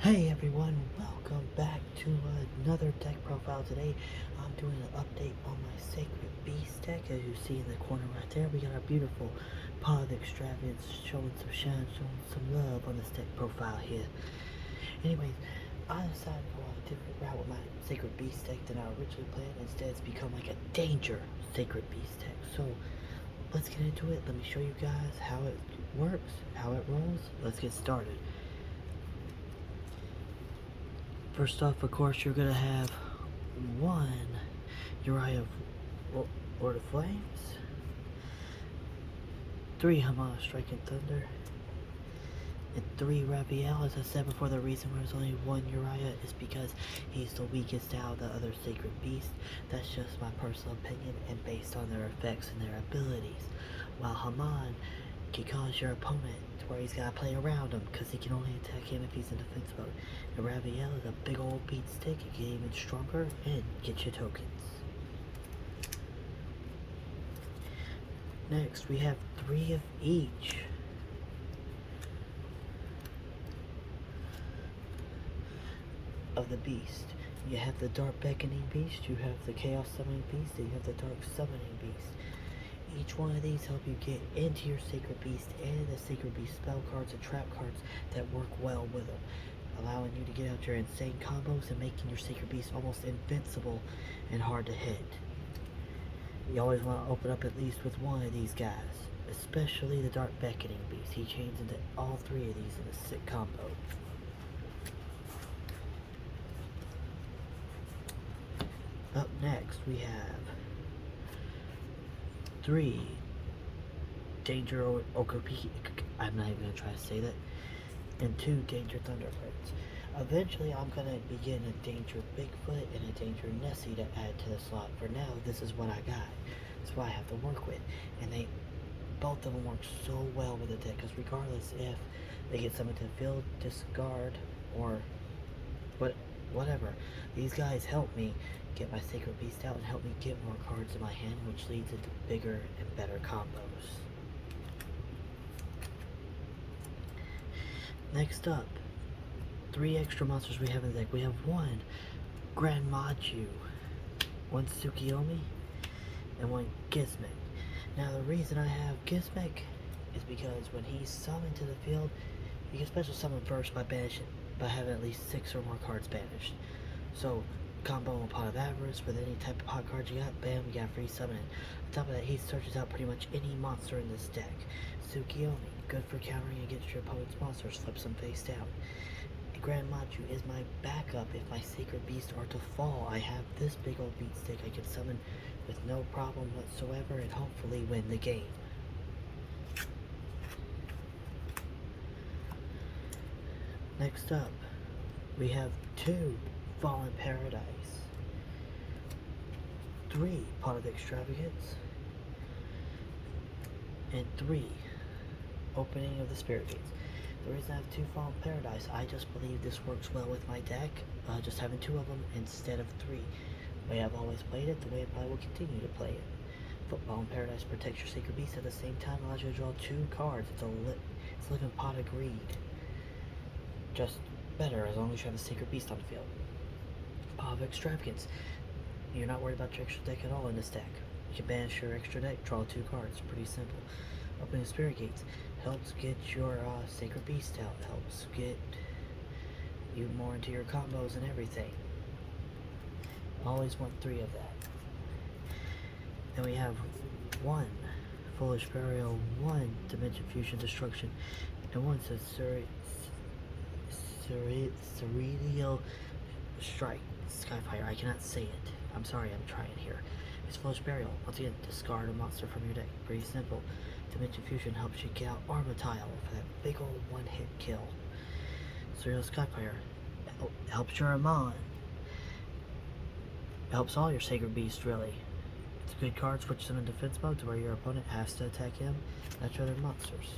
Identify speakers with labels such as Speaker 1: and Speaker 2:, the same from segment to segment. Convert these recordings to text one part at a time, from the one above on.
Speaker 1: Hey everyone, welcome back to another deck profile. Today I'm doing an update on my Sacred Beast deck. As you see in the corner right there, we got our beautiful Pod of Extravagance showing some shine, showing some love on this deck profile here. Anyways, I decided to go on a different route with my Sacred Beast deck than I originally planned. Instead, it's become like a danger Sacred Beast deck. So let's get into it. Let me show you guys how it works, how it rolls. Let's get started. First off, of course, you're gonna have one Uriah of Lord of Flames, 3 Hamana Striking Thunder, and 3 Raphael. As I said before, the reason there's only one Uriah is because he's the weakest out of the other Sacred Beasts. That's just my personal opinion and based on their effects and their abilities. While Haman can cause your opponent to where he's gotta play around him because he can only attack him if he's in defense mode. And Raphael is a big old beat stick, it get even stronger and get your tokens. Next, we have 3 of each. Of the beast. You have the Dark Beckoning Beast, you have the Chaos Summoning Beast, and you have the Dark Summoning Beast. Each one of these help you get into your Sacred Beast and the Sacred Beast spell cards and trap cards that work well with them, allowing you to get out your insane combos and making your Sacred Beast almost invincible and hard to hit. You always want to open up at least with one of these guys, especially the Dark Beckoning Beast. He chains into all 3 of these in a sick combo. Up next, we have 3 Danger Okapi. I'm not even going to try to say that. And 2 Danger Thunderbirds. Eventually, I'm going to begin a Danger Bigfoot and a Danger Nessie to add to the slot. For now, this is what I got. That's what I have to work with. And both of them work so well with the deck, because regardless if they get summoned to the field, discard, or whatever, these guys help me get my Sacred Beast out and help me get more cards in my hand, which leads into bigger and better combos. Next up, 3 extra monsters we have in the deck. We have 1 Grand Machu, 1 Tsukiyomi, and 1 Gizmek. Now the reason I have Gizmek is because when he's summoned to the field, you can special summon first by having at least 6 or more cards banished. So combo a Pot of Avarice with any type of pot card you got, bam, you got free summon it. On top of that, he searches out pretty much any monster in this deck. Tsukiyomi, good for countering against your opponent's monsters, flips them face down. Grand Machu is my backup if my Sacred Beasts are to fall. I have this big old beat stick I can summon with no problem whatsoever and hopefully win the game. Next up, we have 2 Fallen Paradise, 3 Pot of Extravagance, and 3 Opening of the Spirit Gates. The reason I have 2 Fallen Paradise, I just believe this works well with my deck, just having 2 of them instead of 3. The way I've always played it, the way I probably will continue to play it. Fallen Paradise protects your Sacred Beast, at the same time allows you to draw 2 cards. It's a living Pot of Greed. Just better as long as you have a Sacred Beast on the field. Pot of Extravagance. You're not worried about your extra deck at all in this deck. You can banish your extra deck, draw 2 cards. Pretty simple. Opening Spirit Gates helps get your Sacred Beast out. Helps get you more into your combos and everything. Always want 3 of that. Then we have 1 Foolish Burial, 1 Dimension Fusion Destruction, and 1 Cereal Strike Skyfire. I cannot say it. I'm sorry, I'm trying here. It's Foolish Burial. Once again, discard a monster from your deck. Pretty simple. Dimension Fusion helps you get out Armatile for that big old 1-hit kill. Cereal Skyfire helps your Amon. Helps all your Sacred Beasts, really. It's a good card, switch them in defense mode to where your opponent has to attack him. That's other monsters.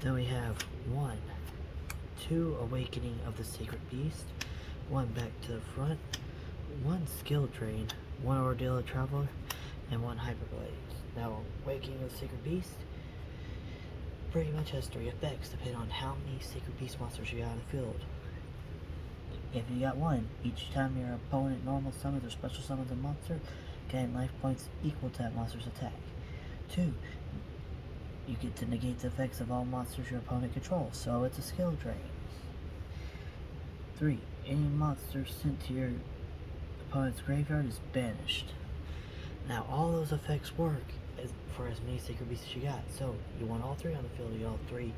Speaker 1: Then we have 2 Awakening of the Sacred Beast, 1 Back to the Front, 1 Skill Drain, 1 Ordeal of Traveler, and 1 Hyperblaze. Now, Awakening of the Sacred Beast pretty much has 3 effects depending on how many Sacred Beast monsters you got on the field. If you got 1, each time your opponent normal summons or special summons a monster, gain life points equal to that monster's attack. 2, you get to negate the effects of all monsters your opponent controls, so it's a skill drain. 3, any monster sent to your opponent's graveyard is banished. Now all those effects work for as many Sacred Beasts as you got, so you want all 3 on the field, you get all 3,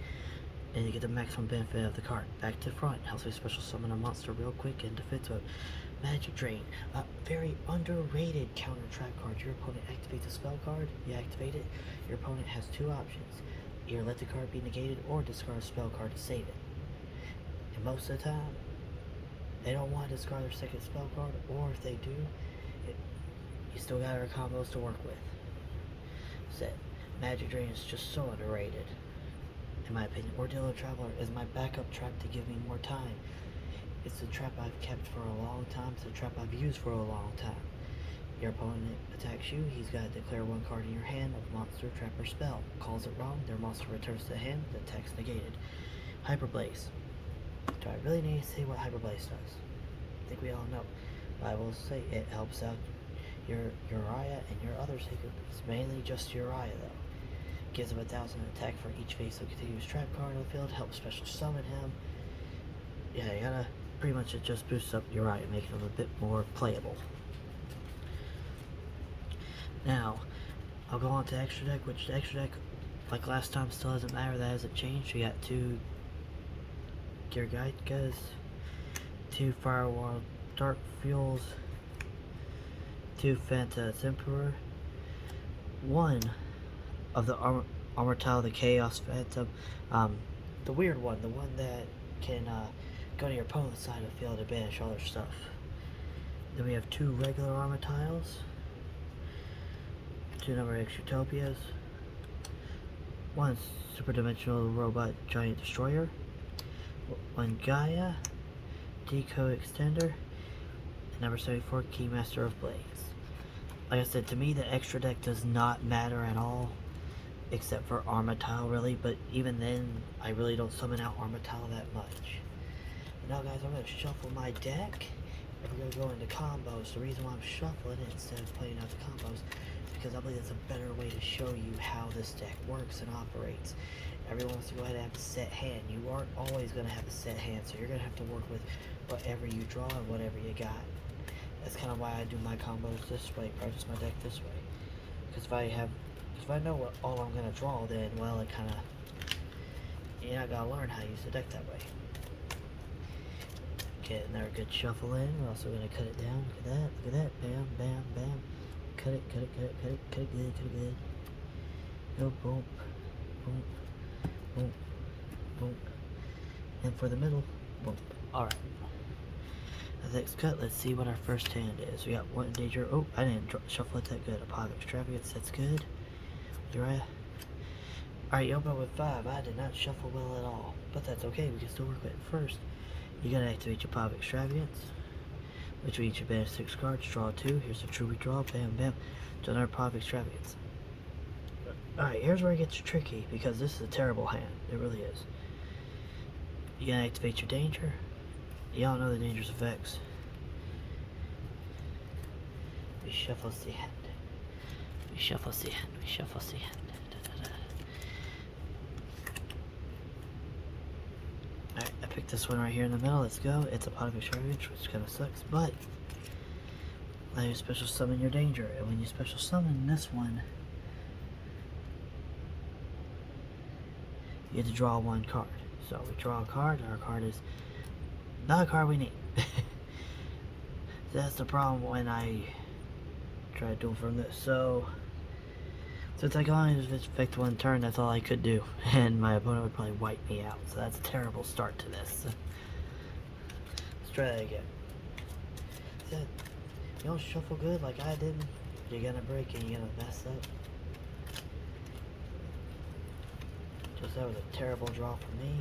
Speaker 1: and you get the maximum benefit of the card. Back to front, helps me special summon a monster real quick in defense mode. Magic Drain, a very underrated counter trap card. Your opponent activates a spell card, you activate it, your opponent has 2 options. Either let the card be negated or discard a spell card to save it. And most of the time, they don't want to discard their second spell card, or if they do, you still got our combos to work with. Said, Magic Drain is just so underrated, in my opinion. Ordeal Traveler is my backup trap to give me more time. It's a trap I've kept for a long time. It's a trap I've used for a long time. Your opponent attacks you, he's got to declare 1 card in your hand of monster, trap, or spell. Calls it wrong, their monster returns to hand, the attack's negated. Hyperblaze. Do I really need to say what Hyperblaze does? I think we all know. But I will say it helps out your Uriah and your other Sacred Beasts. Mainly just Uriah though. Gives him 1,000 attack for each face of continuous trap card on the field. Helps special summon him. Yeah, you gotta pretty much it just boosts up Uriah, making him a bit more playable. Now, I'll go on to extra deck, which the extra deck, like last time, still doesn't matter. That hasn't changed. We got 2 Girgaikas, 2 Firewall Dark Fuels, 2 Phantas Emperor, 1 of the Armortile the Chaos Phantom, the weird one, the one that can go to your opponent's side of the field and banish all their stuff. Then we have 2 regular Armortiles, 2 number Exutopias, 1 Super Dimensional Robot Giant Destroyer, 1 Gaia, Decode Extender, and number 74 Keymaster of Blades. Like I said, to me the extra deck does not matter at all, except for Armortile really, but even then, I really don't summon out Armortile that much. Now guys, I'm going to shuffle my deck, and we're going to go into combos. The reason why I'm shuffling it instead of playing out the combos, because I believe it's a better way to show you how this deck works and operates. Everyone wants to go ahead and have a set hand. You aren't always going to have a set hand, so you're going to have to work with whatever you draw and whatever you got. That's kind of why I do my combos this way, practice my deck this way. Because if I know what all I'm going to draw, then, well, it kind of, you're not going to learn how to use the deck that way. Get another good shuffle in. We're also going to cut it down. Look at that. Bam, bam, bam. Cut it, cut it, cut it, cut it, cut it good, cut it good. Go, boom, boom, boom, boom. And for the middle, boom. Alright. The next cut, let's see what our first hand is. We got 1 Danger. Oh, I didn't shuffle it that good. A Pot of Extravagance, that's good. Uriah. Alright, you open up with 5. I did not shuffle well at all. But that's okay, we can still work with it. First, you gotta activate your Pot of Extravagance, which means you banish 6 cards, draw 2. Here's a true redraw, bam, bam. To another Pot of Extravagance. Alright, here's where it gets tricky, because this is a terrible hand. It really is. You gotta activate your Danger. Y'all know the dangerous effects. We shuffle the hand. We shuffle the hand. We shuffle the hand. Alright, I picked this one right here in the middle. Let's go. It's a Pot of Extravagance, which kind of sucks, but now you special summon your Danger, and when you special summon this one, you get to draw 1 card. So we draw a card, and our card is not a card we need. That's the problem when I try to duel from this. So since I can only effect 1 turn, that's all I could do, and my opponent would probably wipe me out. So that's a terrible start to this. Let's try that again. You don't shuffle good like I did, you're gonna break and you're gonna mess up. Just that was a terrible draw for me.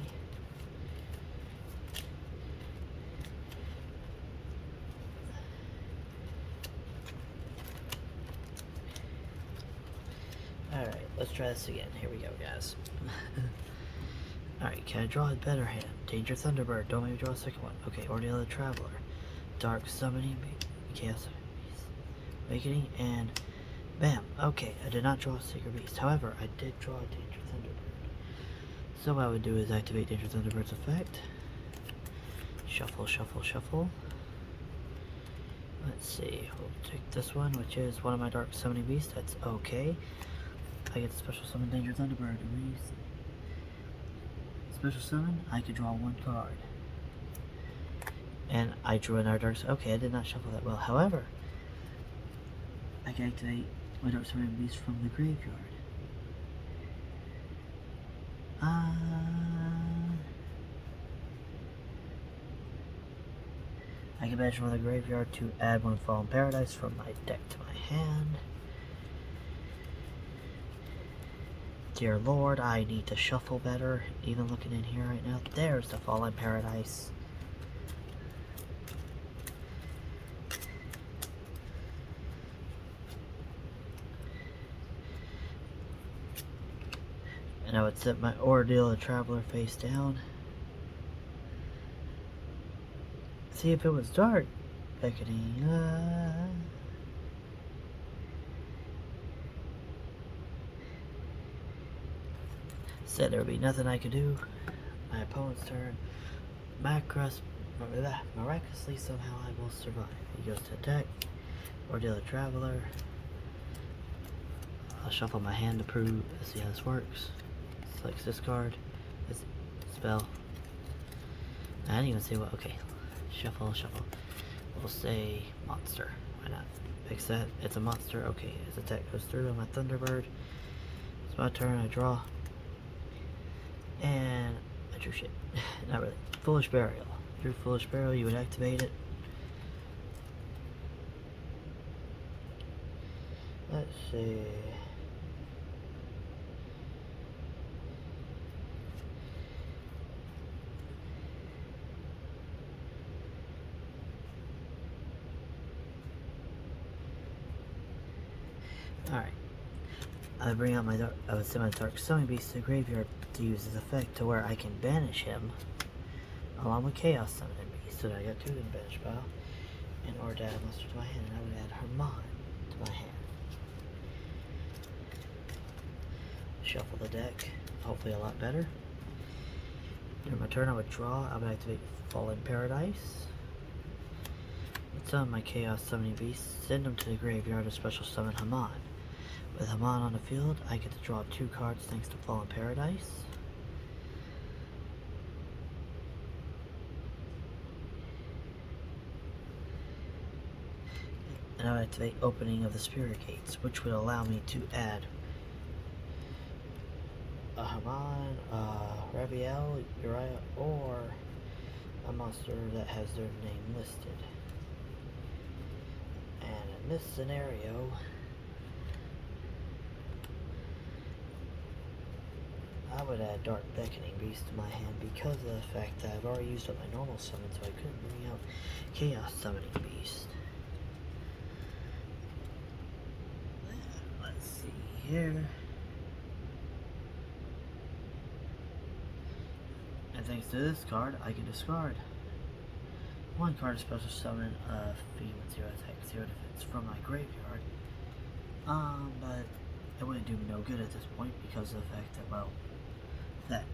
Speaker 1: Alright, let's try this again. Here we go, guys. Alright, can I draw a better hand? Danger Thunderbird, don't make me draw a second one. Okay, Ordeal the Traveler. Dark Summoning, Chaos Awakening, and bam. Okay, I did not draw a Sacred Beast. However, I did draw a Danger Thunderbird. So what I would do is activate Danger Thunderbird's effect. Shuffle, shuffle, shuffle. Let's see, we'll take this one, which is one of my Dark Summoning Beasts. That's okay. I get the Special Summon Danger Thunderbird. Special Summon, I could draw one card. And I drew another Dark Summon. Okay, I did not shuffle that well. However, I can activate my Dark Summoning Beast from the graveyard. I can banish from the graveyard to add one Fallen Paradise from my deck to my hand. Dear Lord, I need to shuffle better. Even looking in here right now, there's the Fallen Paradise. And I would set my Ordeal the Traveler face down. See if it was Dark Beckoning. Said there would be nothing I could do. My opponent's turn. Miraculously, somehow I will survive. He goes to attack. Ordeal the Traveler. I'll shuffle my hand to prove. Let's see how this works. Selects discard. This spell. I didn't even say what. Okay. Shuffle, shuffle. We'll say monster. Why not? Fix that. It's a monster. Okay. His attack goes through on my Thunderbird. It's my turn. I draw. And I drew shit. Not really. Foolish Burial. Drew Foolish Burial. You would activate it. Let's see. Alright. I would bring out my I would send my Dark Summoning Beast to the graveyard to use his effect to where I can banish him along with Chaos Summoning Beast. So I got two in the banish pile. And or to add a monster to my hand, and I would add Herman to my hand. Shuffle the deck, hopefully a lot better. During my turn I would draw, I would activate Fallen Paradise. Summon my Chaos Summoning Beast, send them to the graveyard to special summon Haman. With Haman on the field, I get to draw 2 cards thanks to Fallen Paradise. And I would activate Opening of the Spirit Gates, which would allow me to add a Haman, Raviel, Uriah, or a monster that has their name listed. And in this scenario, I would add Dark Beckoning Beast to my hand because of the fact that I've already used up my normal summon, so I couldn't bring out Chaos Summoning Beast. Let's see here. And thanks to this card, I can discard 1 card to special summon a fiend with 0 attack, 0 defense from my graveyard. But it wouldn't do me no good at this point because of the fact that, well, that.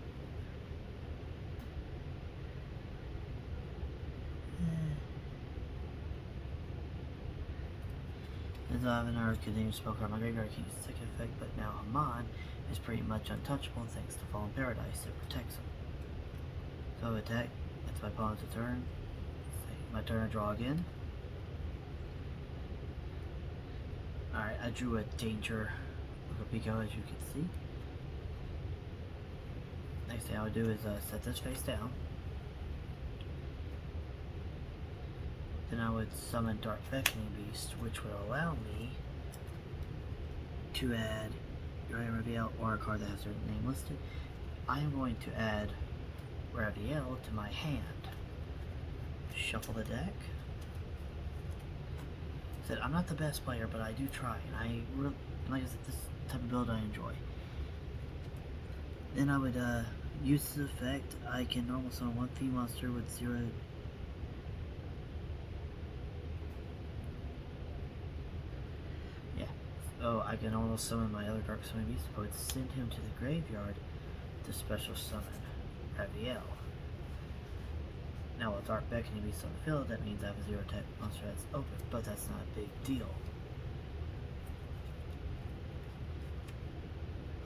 Speaker 1: As I have another continuous spell card, my graveyard can't use the second effect, but now Haman is pretty much untouchable thanks to Fallen Paradise. It protects him. So I attack. It's my opponent's turn. My turn, I draw again. Alright, I drew a Danger Pico, as you can see. Next thing I would do is set this face down. Then I would summon Dark Beckoning Beast, which would allow me to add Uriah Raviel or a card that has their name listed. I am going to add Raviel to my hand. Shuffle the deck. Said I'm not the best player, but I do try, and like I said, this type of build I enjoy. Then I would Use the effect, I can normal summon one fiend monster with 0. Yeah. Oh, I can almost summon my other Dark Summoning Beast, but send him to the graveyard to special summon Raviel. Now with Dark Beckoning Beast on the field, that means I have a 0 attack monster that's open, but that's not a big deal.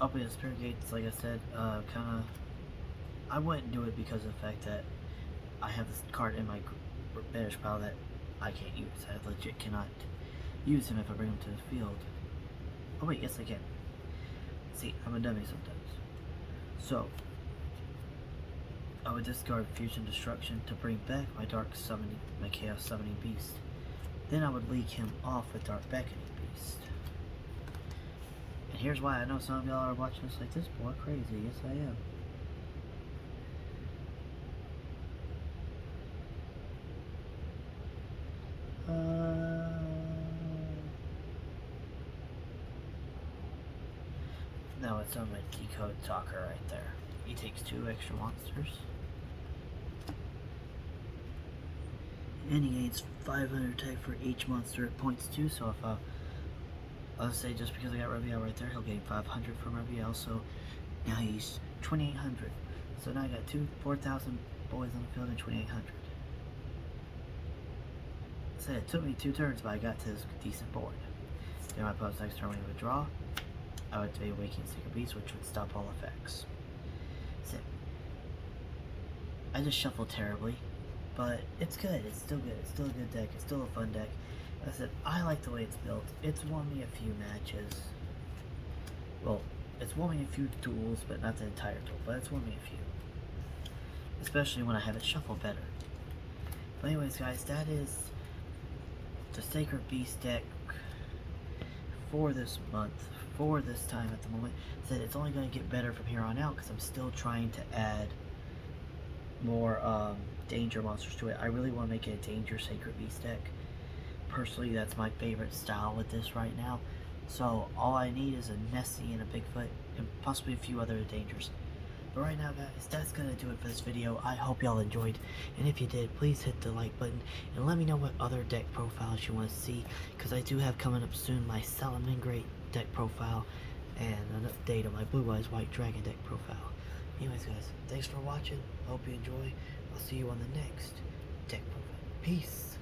Speaker 1: Opening the Spirit Gates, like I said, kinda... I wouldn't do it because of the fact that I have this card in my banish pile that I can't use. I legit cannot use him if I bring him to the field. Oh wait, yes I can. See, I'm a dummy sometimes. So, I would discard Fusion Destruction to bring back my my Chaos Summoning Beast. Then I would leak him off with Dark Beckoning Beast. And here's why I know some of y'all are watching this like, this boy crazy. Yes I am. Now it's on my Decode Talker right there. He takes 2 extra monsters. And he gains 500 attack for each monster it points to, so if I'll say just because I got Raviel right there, he'll gain 500 from Raviel, so now he's 2,800. So now I got 4,000 boys on the field and 2,800. So it took me 2 turns, but I got to this decent board. Then my opponent's next turn when he would draw, I would do Awakening Sacred Beast, which would stop all effects. So I just shuffled terribly, but it's good. It's still good. It's still a good deck. It's still a fun deck. Like I said, I like the way it's built. It's won me a few matches. Well, it's won me a few duels, but not the entire duel, but it's won me a few. Especially when I have it shuffled better. But anyways, guys, that is the Sacred Beast deck for this month, for this time at the moment. Said it's only going to get better from here on out because I'm still trying to add more danger monsters to it. I really want to make it a danger Sacred Beast deck. Personally, that's my favorite style with this right now. So all I need is a Nessie and a Bigfoot and possibly a few other dangers. But right now, guys, that's going to do it for this video. I hope y'all enjoyed, and if you did, please hit the like button, and let me know what other deck profiles you want to see, because I do have coming up soon my Salamangreat deck profile, and an update on my Blue Eyes White Dragon deck profile. Anyways, guys, thanks for watching. Hope you enjoy. I'll see you on the next deck profile. Peace!